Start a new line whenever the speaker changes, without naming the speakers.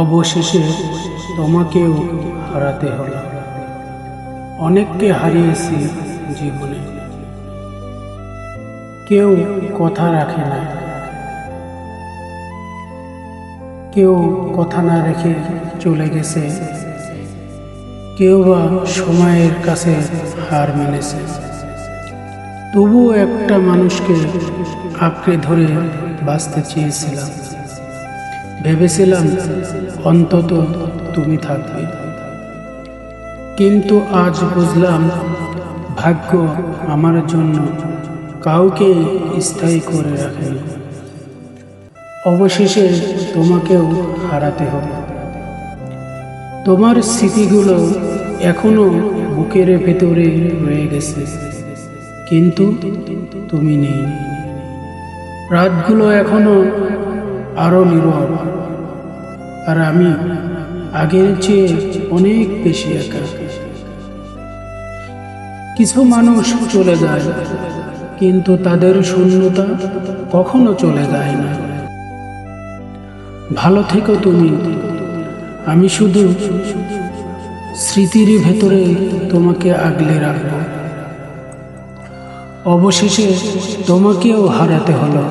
অবশেষে তোমাকেও হারাতে হলো। অনেককে হারিয়েছি জীবনে, কেউ কথা রাখে না, কেউ কথা না রেখে চলে গেছে, কেউ বা সময়ের কাছে হার মেনেছে। তবুও একটা মানুষকে আঁকড়ে ধরে বাঁচতে চেয়েছিলাম, ভেবেছিলাম অন্তত তুমি থাকবে। কিন্তু আজ বুঝলাম ভাগ্য আমার জন্য কাউকে স্থায়ী করে রাখেনি। অবশেষে তোমাকেও হারাতে হবে। তোমার স্মৃতিগুলো এখনো বুকের ভেতরে রয়ে গেছে, কিন্তু তুমি নেই। রাতগুলো এখনো আরো নীরব, আর আমি আগের চেয়ে অনেক বেশি একা। কিছু মানুষ চলে যায়, কিন্তু তাদের শূন্যতা কখনো চলে যায় না। ভালো থেকো তুমি, আমি শুধু স্মৃতির ভেতরে তোমাকে আগলে রাখবো। অবশেষে তোমাকেও হারাতে হলো।